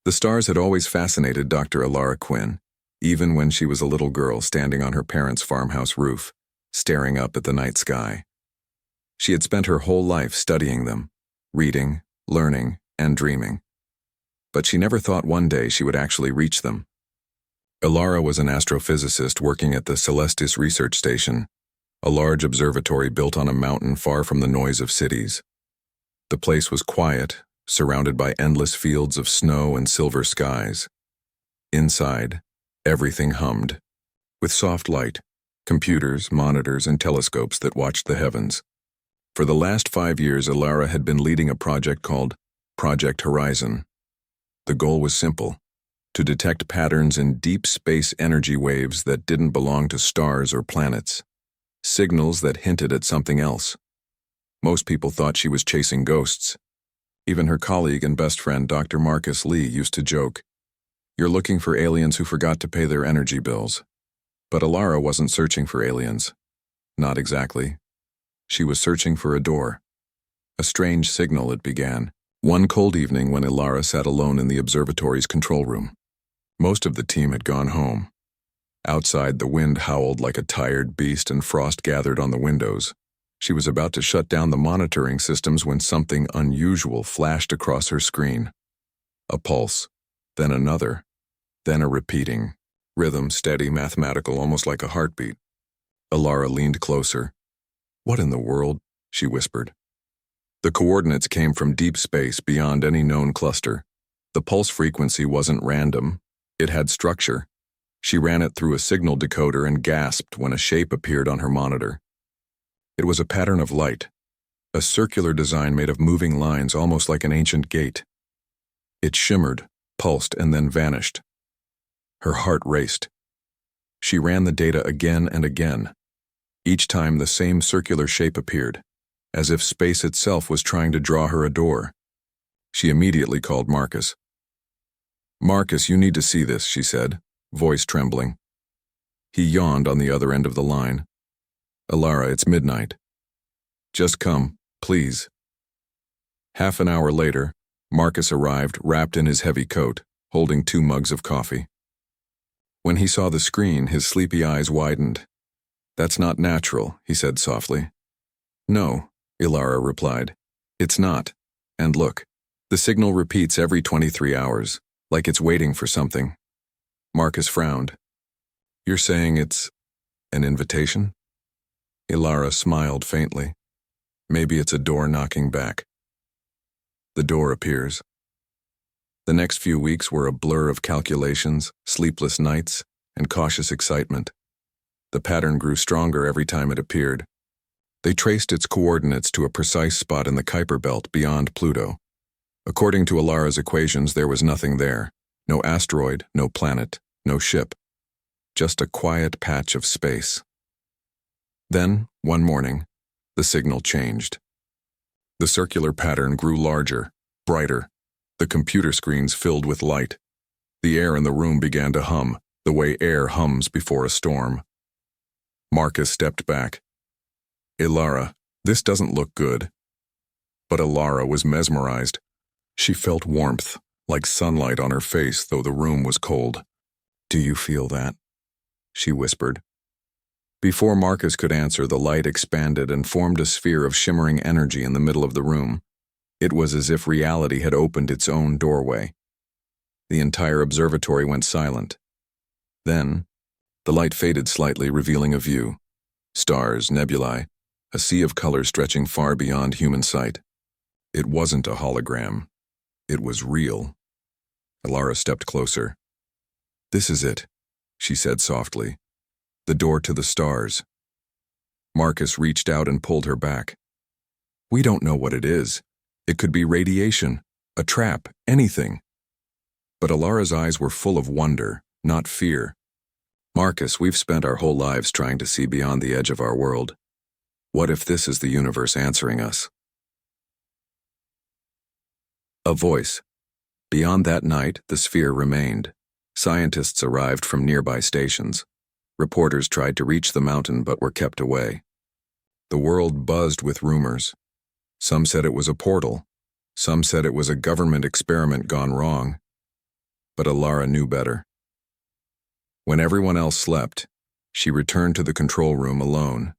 The stars had always fascinated Dr. Alara Quinn, even when she was a little girl standing on her parents' farmhouse roof, staring up at the night sky. She had spent her whole life studying them, reading, learning, and dreaming. But she never thought one day she would actually reach them. Alara was an astrophysicist working at the Celestis Research Station, a large observatory built on a mountain far from the noise of cities. The place was quiet, surrounded by endless fields of snow and silver skies. Inside, everything hummed, with soft light, computers, monitors, and telescopes that watched the heavens. For the last 5 years, Alara had been leading a project called Project Horizon. The goal was simple: to detect patterns in deep space energy waves that didn't belong to stars or planets, signals that hinted at something else. Most people thought she was chasing ghosts. Even her colleague and best friend, Dr. Marcus Lee, used to joke, "You're looking for aliens who forgot to pay their energy bills." But Alara wasn't searching for aliens. Not exactly. She was searching for a door. A strange signal, it began, one cold evening when Alara sat alone in the observatory's control room. Most of the team had gone home. Outside, the wind howled like a tired beast and frost gathered on the windows. She was about to shut down the monitoring systems when something unusual flashed across her screen. A pulse, then another, then a repeating rhythm, steady, mathematical, almost like a heartbeat. Alara leaned closer. "What in the world?" she whispered. The coordinates came from deep space beyond any known cluster. The pulse frequency wasn't random. It had structure. She ran it through a signal decoder and gasped when a shape appeared on her monitor. It was a pattern of light, a circular design made of moving lines almost like an ancient gate. It shimmered, pulsed, and then vanished. Her heart raced. She ran the data again and again. Each time the same circular shape appeared, as if space itself was trying to draw her a door. She immediately called Marcus. "Marcus, you need to see this," she said, voice trembling. He yawned on the other end of the line. "Alara, it's midnight. Just come, please." Half an hour later, Marcus arrived, wrapped in his heavy coat, holding 2 mugs of coffee. When he saw the screen, his sleepy eyes widened. "That's not natural," he said softly. "No," Alara replied. "It's not. And look, the signal repeats every 23 hours, like it's waiting for something." Marcus frowned. "You're saying it's an invitation?" Alara smiled faintly. "Maybe it's a door knocking back." The door appears. The next few weeks were a blur of calculations, sleepless nights, and cautious excitement. The pattern grew stronger every time it appeared. They traced its coordinates to a precise spot in the Kuiper belt beyond Pluto. According to Alara's equations, there was nothing there. No asteroid, no planet, no ship. Just a quiet patch of space. Then, one morning, the signal changed. The circular pattern grew larger, brighter. The computer screens filled with light. The air in the room began to hum, the way air hums before a storm. Marcus stepped back. "Alara, this doesn't look good." But Alara was mesmerized. She felt warmth, like sunlight on her face, though the room was cold. "Do you feel that?" she whispered. Before Marcus could answer, the light expanded and formed a sphere of shimmering energy in the middle of the room. It was as if reality had opened its own doorway. The entire observatory went silent. Then, the light faded slightly, revealing a view. Stars, nebulae, a sea of color stretching far beyond human sight. It wasn't a hologram. It was real. Alara stepped closer. "This is it," she said softly. "The door to the stars." Marcus reached out and pulled her back. "We don't know what it is. It could be radiation, a trap, anything." But Alara's eyes were full of wonder, not fear. "Marcus, we've spent our whole lives trying to see beyond the edge of our world. What if this is the universe answering us?" A voice. Beyond that night, the sphere remained. Scientists arrived from nearby stations. Reporters tried to reach the mountain but were kept away. The world buzzed with rumors. Some said it was a portal. Some said it was a government experiment gone wrong. But Alara knew better. When everyone else slept, she returned to the control room alone.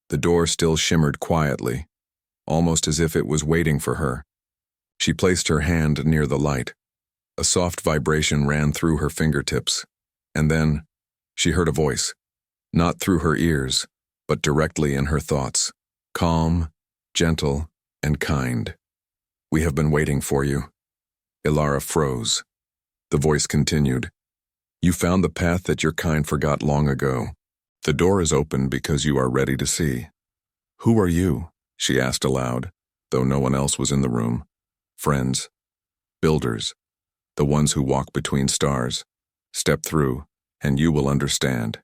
The door still shimmered quietly, almost as if it was waiting for her. She placed her hand near the light. A soft vibration ran through her fingertips, and then she heard a voice, not through her ears, but directly in her thoughts, calm, gentle, and kind. "We have been waiting for you." Alara froze. The voice continued, "You found the path that your kind forgot long ago. The door is open because you are ready to see." "Who are you?" she asked aloud, though no one else was in the room. "Friends. Builders. The ones who walk between stars. Step through, and you will understand."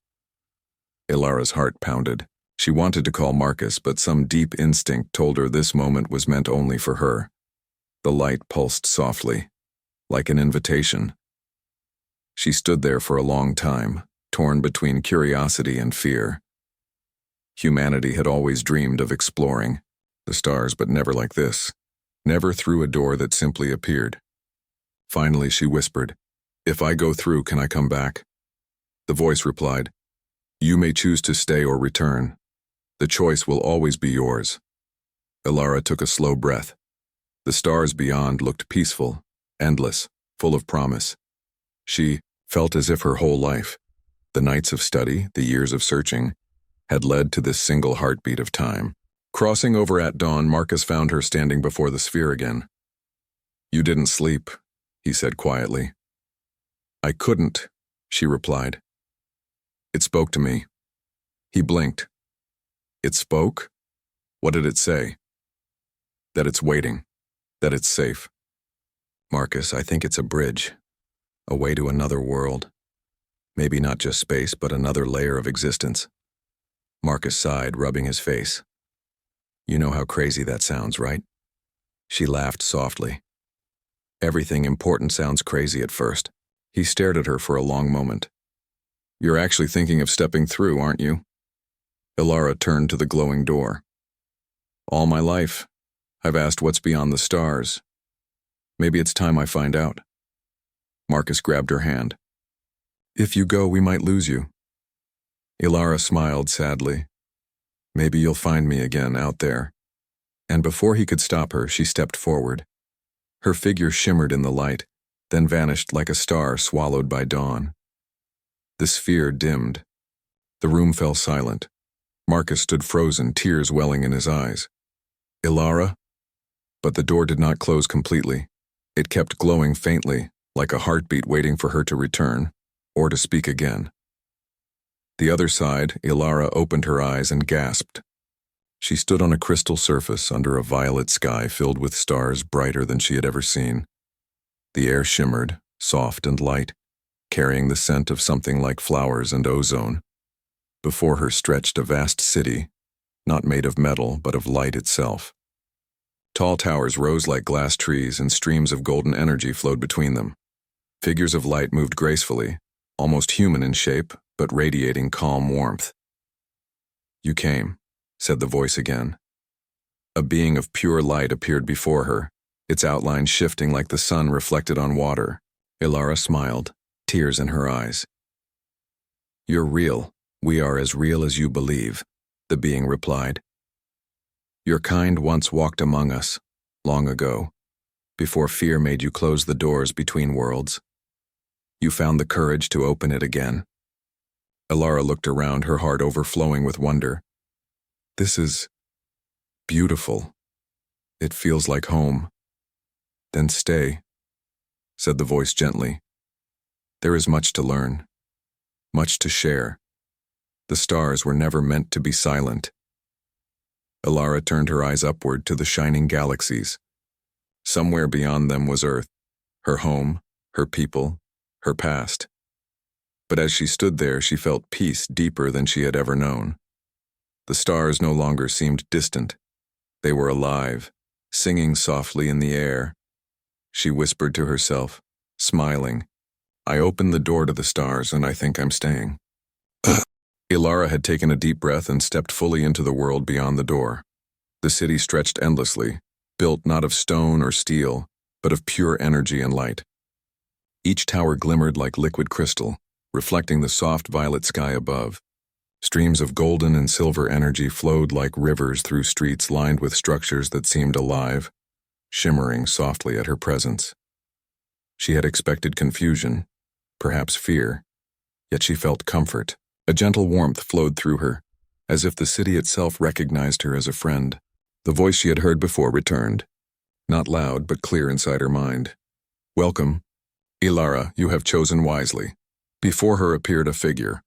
Ilara's heart pounded. She wanted to call Marcus, but some deep instinct told her this moment was meant only for her. The light pulsed softly, like an invitation. She stood there for a long time, torn between curiosity and fear. Humanity had always dreamed of exploring the stars, but never like this. Never through a door that simply appeared. Finally, she whispered, "If I go through, can I come back?" The voice replied, "You may choose to stay or return. The choice will always be yours." Alara took a slow breath. The stars beyond looked peaceful, endless, full of promise. She felt as if her whole life, the nights of study, the years of searching, had led to this single heartbeat of time. Crossing over at dawn, Marcus found her standing before the sphere again. "You didn't sleep," he said quietly. "I couldn't," she replied. "It spoke to me." He blinked. "It spoke? What did it say?" "That it's waiting. That it's safe." "Marcus, I think it's a bridge. A way to another world. Maybe not just space, but another layer of existence." Marcus sighed, rubbing his face. "You know how crazy that sounds, right?" She laughed softly. "Everything important sounds crazy at first." He stared at her for a long moment. "You're actually thinking of stepping through, aren't you?" Alara turned to the glowing door. "All my life, I've asked what's beyond the stars. Maybe it's time I find out." Marcus grabbed her hand. "If you go, we might lose you." Alara smiled sadly. "Maybe you'll find me again out there." And before he could stop her, she stepped forward. Her figure shimmered in the light, then vanished like a star swallowed by dawn. The sphere dimmed. The room fell silent. Marcus stood frozen, tears welling in his eyes. "Alara?" But the door did not close completely. It kept glowing faintly, like a heartbeat waiting for her to return, or to speak again. The other side, Alara opened her eyes and gasped. She stood on a crystal surface under a violet sky filled with stars brighter than she had ever seen. The air shimmered, soft and light, carrying the scent of something like flowers and ozone. Before her stretched a vast city, not made of metal but of light itself. Tall towers rose like glass trees and streams of golden energy flowed between them. Figures of light moved gracefully, almost human in shape, but radiating calm warmth. "You came," said the voice again. A being of pure light appeared before her, its outline shifting like the sun reflected on water. Alara smiled, tears in her eyes. "You're real. We are as real as you believe," the being replied. "Your kind once walked among us, long ago, before fear made you close the doors between worlds. You found the courage to open it again." Alara looked around, her heart overflowing with wonder. "This is beautiful. It feels like home." "Then stay," said the voice gently. "There is much to learn, much to share. The stars were never meant to be silent." Alara turned her eyes upward to the shining galaxies. Somewhere beyond them was Earth, her home, her people, her past. But as she stood there, she felt peace deeper than she had ever known. The stars no longer seemed distant. They were alive, singing softly in the air. She whispered to herself, smiling, "I opened the door to the stars, and I think I'm staying." Alara had taken a deep breath and stepped fully into the world beyond the door. The city stretched endlessly, built not of stone or steel, but of pure energy and light. Each tower glimmered like liquid crystal, reflecting the soft violet sky above. Streams of golden and silver energy flowed like rivers through streets lined with structures that seemed alive, shimmering softly at her presence. She had expected confusion, perhaps fear, yet she felt comfort. A gentle warmth flowed through her, as if the city itself recognized her as a friend. The voice she had heard before returned, not loud but clear inside her mind. "Welcome, Ilara, you have chosen wisely." Before her appeared a figure,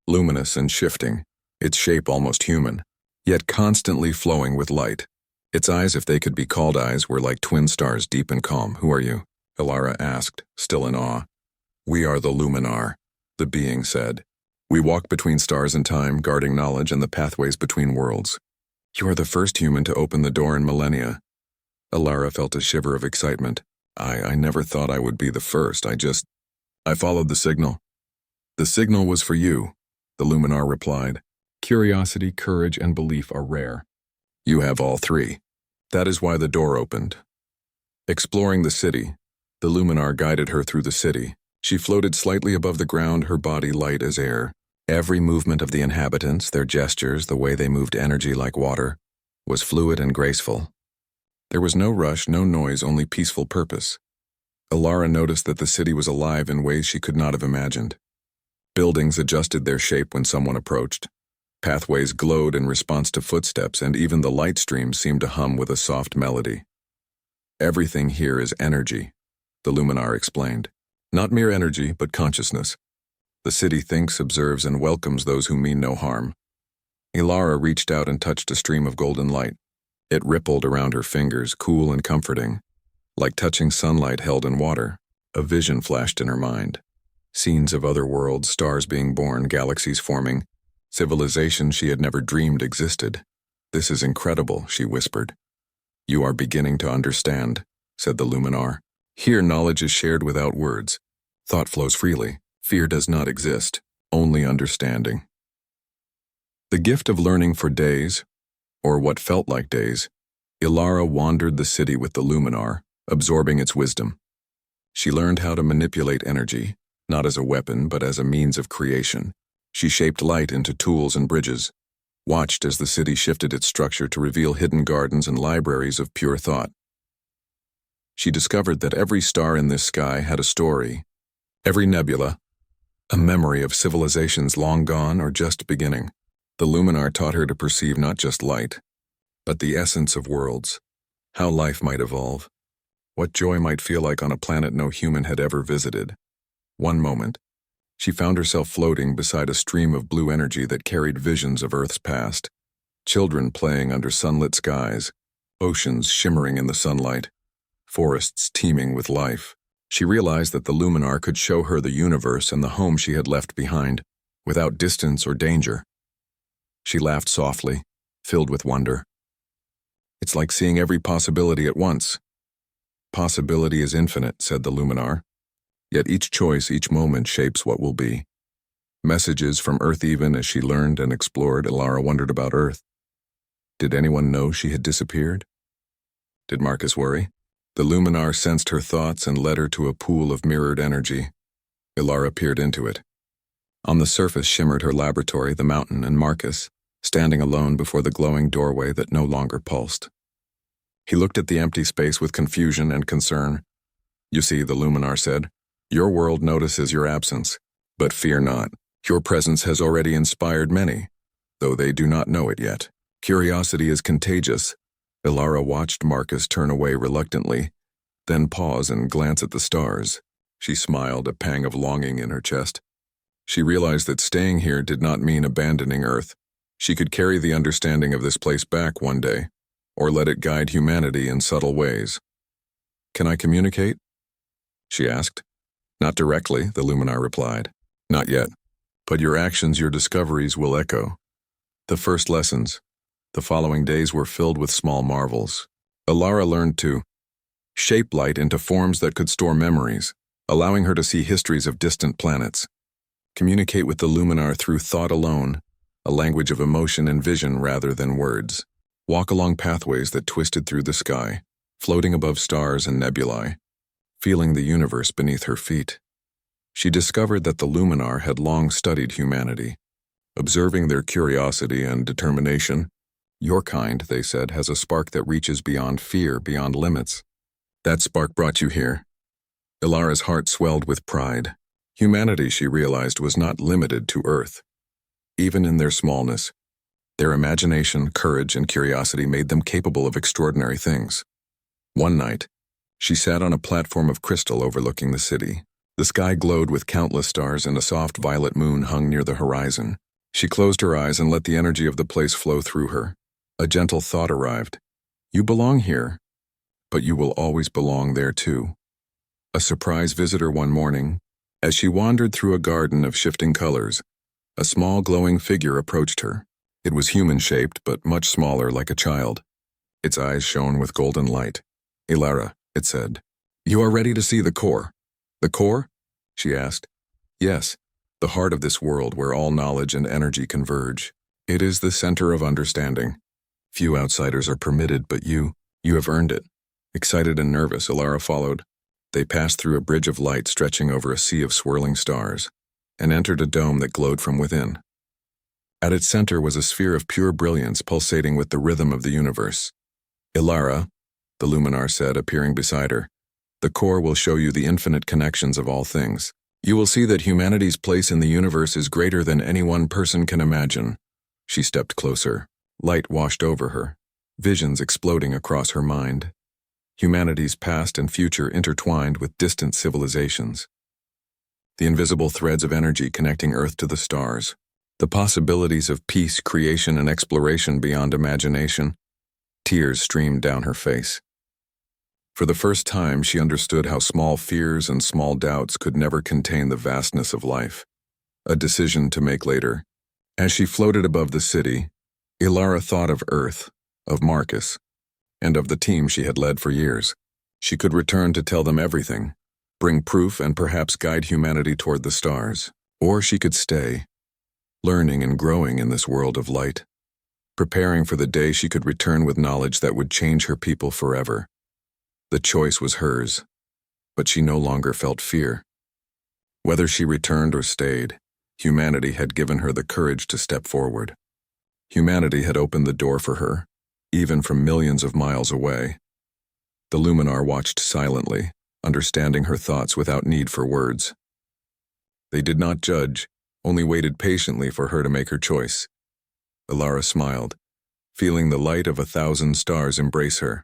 luminous and shifting, its shape almost human, yet constantly flowing with light. Its eyes, if they could be called eyes, were like twin stars, deep and calm. "Who are you?" Ilara asked, still in awe. "We are the Luminar," the being said. "We walk between stars and time, guarding knowledge and the pathways between worlds. You are the first human to open the door in millennia." Ilara felt a shiver of excitement. I never thought I would be the first. I followed the signal." "The signal was for you," the Luminar replied. "Curiosity, courage, and belief are rare. You have all three. That is why the door opened." Exploring the city, the Luminar guided her through the city. She floated slightly above the ground, her body light as air. Every movement of the inhabitants, their gestures, the way they moved energy like water, was fluid and graceful. There was no rush, no noise, only peaceful purpose. Ilara noticed that the city was alive in ways she could not have imagined. Buildings adjusted their shape when someone approached. Pathways glowed in response to footsteps, and even the light streams seemed to hum with a soft melody. "Everything here is energy," the Luminar explained. "Not mere energy, but consciousness. The city thinks, observes, and welcomes those who mean no harm." Ilara reached out and touched a stream of golden light. It rippled around her fingers, cool and comforting. Like touching sunlight held in water, a vision flashed in her mind. Scenes of other worlds, stars being born, galaxies forming, civilizations she had never dreamed existed. "This is incredible," she whispered. "You are beginning to understand," said the Luminar. "Here knowledge is shared without words. Thought flows freely. Fear does not exist, only understanding." The gift of learning for days, or what felt like days, Ilara wandered the city with the Luminar, absorbing its wisdom. She learned how to manipulate energy, not as a weapon but as a means of creation. She shaped light into tools and bridges, watched as the city shifted its structure to reveal hidden gardens and libraries of pure thought. She discovered that every star in this sky had a story, every nebula, a memory of civilizations long gone or just beginning. The Luminar taught her to perceive not just light, but the essence of worlds, how life might evolve, what joy might feel like on a planet no human had ever visited. One moment, she found herself floating beside a stream of blue energy that carried visions of Earth's past. Children playing under sunlit skies, oceans shimmering in the sunlight, forests teeming with life. She realized that the Luminar could show her the universe and the home she had left behind, without distance or danger. She laughed softly, filled with wonder. "It's like seeing every possibility at once." "Possibility is infinite," said the Luminar. "Yet each choice, each moment shapes what will be." Messages from Earth. Even as she learned and explored, Ilara wondered about Earth. Did anyone know she had disappeared? Did Marcus worry? The Luminar sensed her thoughts and led her to a pool of mirrored energy. Ilara peered into it. On the surface shimmered her laboratory, the mountain, and Marcus, standing alone before the glowing doorway that no longer pulsed. He looked at the empty space with confusion and concern. "You see," the Luminar said, "your world notices your absence. But fear not. Your presence has already inspired many, though they do not know it yet. Curiosity is contagious." Ilara watched Marcus turn away reluctantly, then pause and glance at the stars. She smiled, a pang of longing in her chest. She realized that staying here did not mean abandoning Earth. She could carry the understanding of this place back one day, or let it guide humanity in subtle ways. "Can I communicate?" she asked. "Not directly," the Luminar replied. "Not yet. But your actions, your discoveries will echo. The first lessons, the following days were filled with small marvels. Ilara learned to shape light into forms that could store memories, allowing her to see histories of distant planets. Communicate with the Luminar through thought alone, a language of emotion and vision rather than words. Walk along pathways that twisted through the sky, floating above stars and nebulae. feeling the universe beneath her feet. She discovered that the Luminar had long studied humanity, observing their curiosity and determination. Your kind, they said, has a spark that reaches beyond fear, beyond limits. That spark brought you here. Ilara's heart swelled with pride. Humanity, she realized, was not limited to Earth. Even in their smallness, their imagination, courage, and curiosity made them capable of extraordinary things. One night, she sat on a platform of crystal overlooking the city. The sky glowed with countless stars, and a soft violet moon hung near the horizon. She closed her eyes and let the energy of the place flow through her. A gentle thought arrived. You belong here, but you will always belong there too. A surprise visitor one morning, as she wandered through a garden of shifting colors, a small glowing figure approached her. It was human-shaped, but much smaller, like a child. Its eyes shone with golden light. Ilara, it said, you are ready to see the core. The core? She asked. Yes, the heart of this world where all knowledge and energy converge. It is the center of understanding. Few outsiders are permitted, but you have earned it. Excited and nervous, Ilara followed. They passed through a bridge of light stretching over a sea of swirling stars, and entered a dome that glowed from within. At its center was a sphere of pure brilliance pulsating with the rhythm of the universe. Ilara, the Luminar said, appearing beside her, the core will show you the infinite connections of all things. You will see that humanity's place in the universe is greater than any one person can imagine. She stepped closer. Light washed over her, visions exploding across her mind. Humanity's past and future intertwined with distant civilizations. The invisible threads of energy connecting Earth to the stars. The possibilities of peace, creation, and exploration beyond imagination. Tears streamed down her face. For the first time, she understood how small fears and small doubts could never contain the vastness of life. A decision to make later. As she floated above the city, Ilara thought of Earth, of Marcus, and of the team she had led for years. She could return to tell them everything, bring proof, and perhaps guide humanity toward the stars. Or she could stay, learning and growing in this world of light, preparing for the day she could return with knowledge that would change her people forever. The choice was hers, but she no longer felt fear. Whether she returned or stayed, humanity had given her the courage to step forward. Humanity had opened the door for her, even from millions of miles away. The Luminar watched silently, understanding her thoughts without need for words. They did not judge, only waited patiently for her to make her choice. Ilara smiled, feeling the light of 1,000 stars embrace her.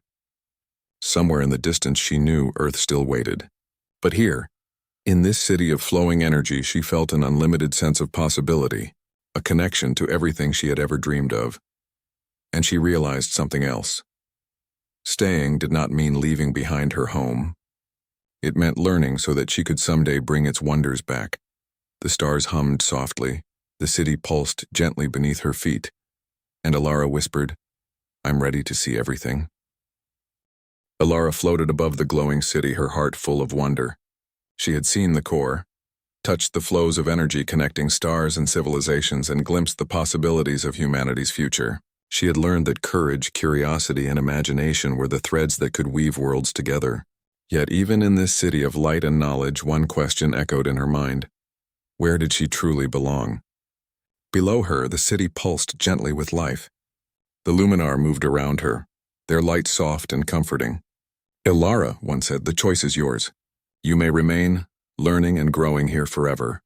Somewhere in the distance she knew Earth still waited. But here, in this city of flowing energy, she felt an unlimited sense of possibility, a connection to everything she had ever dreamed of. And she realized something else. Staying did not mean leaving behind her home. It meant learning so that she could someday bring its wonders back. The stars hummed softly, the city pulsed gently beneath her feet, and Ilara whispered, I'm ready to see everything. Ilara floated above the glowing city, her heart full of wonder. She had seen the core, touched the flows of energy connecting stars and civilizations, and glimpsed the possibilities of humanity's future. She had learned that courage, curiosity, and imagination were the threads that could weave worlds together. Yet even in this city of light and knowledge, one question echoed in her mind. Where did she truly belong? Below her, the city pulsed gently with life. The Luminar moved around her, their light soft and comforting. Ilara, one said, the choice is yours. You may remain, learning and growing here forever,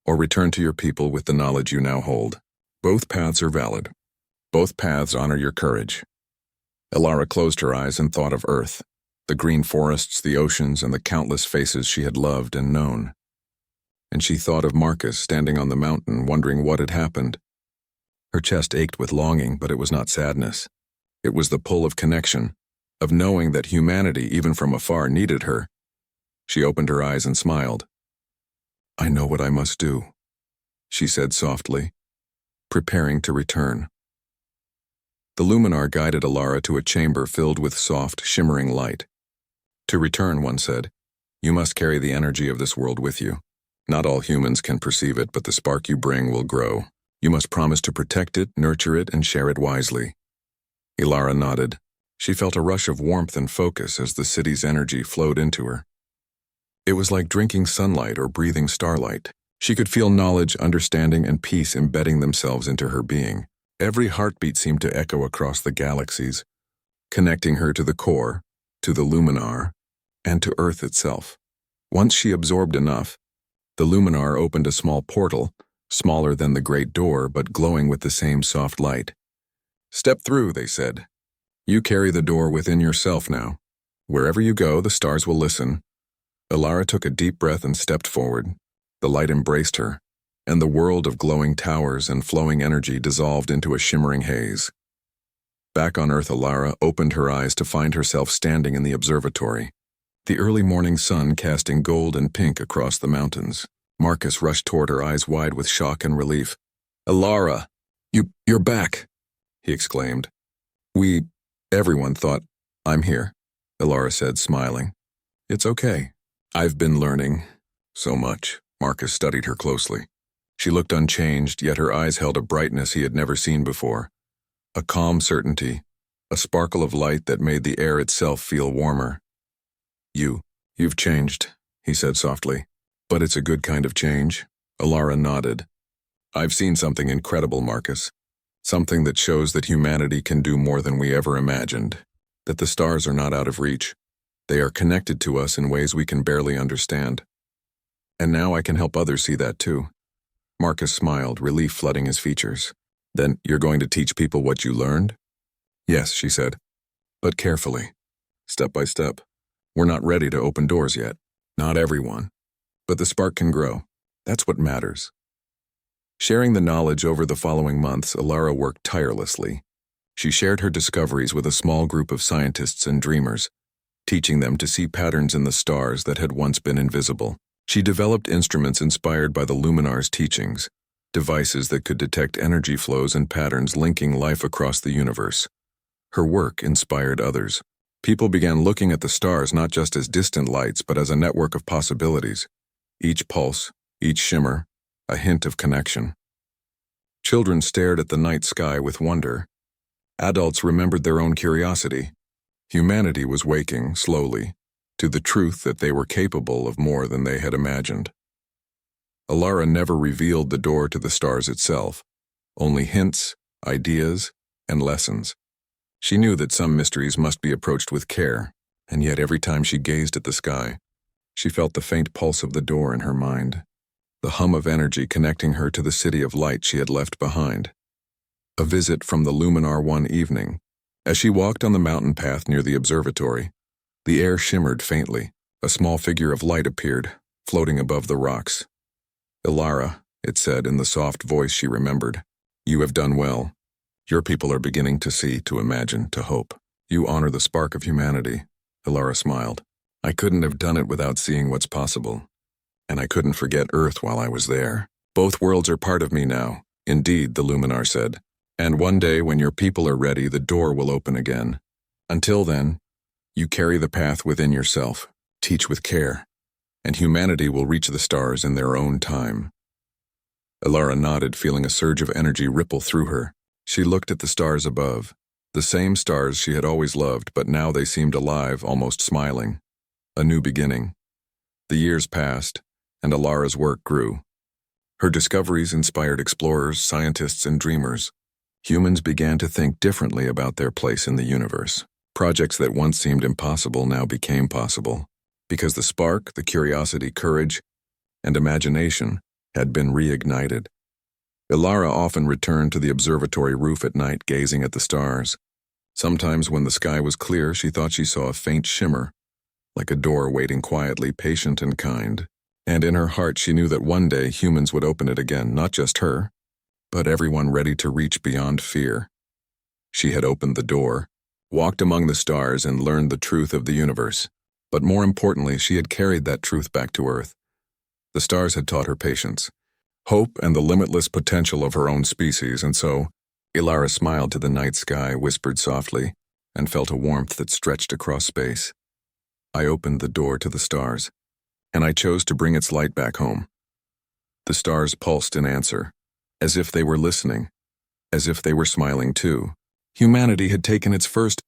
or return to your people with the knowledge you now hold. Both paths are valid. Both paths honor your courage. Ilara closed her eyes and thought of Earth, the green forests, the oceans, and the countless faces she had loved and known. And she thought of Marcus standing on the mountain, wondering what had happened. Her chest ached with longing, but it was not sadness. It was the pull of connection, of knowing that humanity, even from afar, needed her. She opened her eyes and smiled. I know what I must do, she said softly, preparing to return. The Luminar guided Ilara to a chamber filled with soft, shimmering light. To return, one said, you must carry the energy of this world with you. Not all humans can perceive it, but the spark you bring will grow. You must promise to protect it, nurture it, and share it wisely. Ilara nodded. She felt a rush of warmth and focus as the city's energy flowed into her. It was like drinking sunlight or breathing starlight. She could feel knowledge, understanding, and peace embedding themselves into her being. Every heartbeat seemed to echo across the galaxies, connecting her to the core, to the luminar, and to Earth itself. Once she absorbed enough, the luminar opened a small portal, smaller than the great door but glowing with the same soft light. "Step through," they said. "You carry the door within yourself now. Wherever you go, the stars will listen." Alara took a deep breath and stepped forward. The light embraced her, and the world of glowing towers and flowing energy dissolved into a shimmering haze. Back on Earth, Alara opened her eyes to find herself standing in the observatory, the early morning sun casting gold and pink across the mountains. Marcus rushed toward her, eyes wide with shock and relief. "Alara, you're back," he exclaimed. Everyone thought, "I'm here," Alara said, smiling. "It's okay. I've been learning so much." Marcus studied her closely. She looked unchanged, yet her eyes held a brightness he had never seen before. A calm certainty, a sparkle of light that made the air itself feel warmer. You've changed," he said softly. "But it's a good kind of change." Alara nodded. "I've seen something incredible, Marcus. Something that shows that humanity can do more than we ever imagined. That the stars are not out of reach. They are connected to us in ways we can barely understand. And now I can help others see that too." Marcus smiled, relief flooding his features. "Then you're going to teach people what you learned?" "Yes," she said. "But carefully. Step by step. We're not ready to open doors yet. Not everyone. But the spark can grow. That's what matters." Sharing the knowledge over the following months, Alara worked tirelessly. She shared her discoveries with a small group of scientists and dreamers, teaching them to see patterns in the stars that had once been invisible. She developed instruments inspired by the Luminar's teachings, devices that could detect energy flows and patterns linking life across the universe. Her work inspired others. People began looking at the stars not just as distant lights but as a network of possibilities. Each pulse, each shimmer, a hint of connection. Children stared at the night sky with wonder. Adults remembered their own curiosity. Humanity was waking, slowly, to the truth that they were capable of more than they had imagined. Alara never revealed the door to the stars itself, only hints, ideas, and lessons. She knew that some mysteries must be approached with care, and yet every time she gazed at the sky, she felt the faint pulse of the door in her mind, the hum of energy connecting her to the city of light she had left behind. A visit from the Luminar one evening. As she walked on the mountain path near the observatory, the air shimmered faintly. A small figure of light appeared, floating above the rocks. "Alara," it said in the soft voice she remembered, "you have done well. Your people are beginning to see, to imagine, to hope. You honor the spark of humanity." Alara smiled. "I couldn't have done it without seeing what's possible. And I couldn't forget Earth while I was there. Both worlds are part of me now." "Indeed," the Luminar said. "And one day when your people are ready, the door will open again. Until then, you carry the path within yourself, teach with care, and humanity will reach the stars in their own time." Alara nodded, feeling a surge of energy ripple through her. She looked at the stars above, the same stars she had always loved, but now they seemed alive, almost smiling. A new beginning. The years passed, and Alara's work grew. Her discoveries inspired explorers, scientists, and dreamers. Humans began to think differently about their place in the universe. Projects that once seemed impossible now became possible, because the spark, the curiosity, courage, and imagination had been reignited. Alara often returned to the observatory roof at night, gazing at the stars. Sometimes when the sky was clear, she thought she saw a faint shimmer, like a door waiting quietly, patient and kind. And in her heart she knew that one day humans would open it again, not just her, but everyone ready to reach beyond fear. She had opened the door, walked among the stars, and learned the truth of the universe. But more importantly, she had carried that truth back to Earth. The stars had taught her patience, hope, and the limitless potential of her own species, and so, Alara smiled to the night sky, whispered softly, and felt a warmth that stretched across space. "I opened the door to the stars, and I chose to bring its light back home." The stars pulsed in answer, as if they were listening, as if they were smiling too. Humanity had taken its first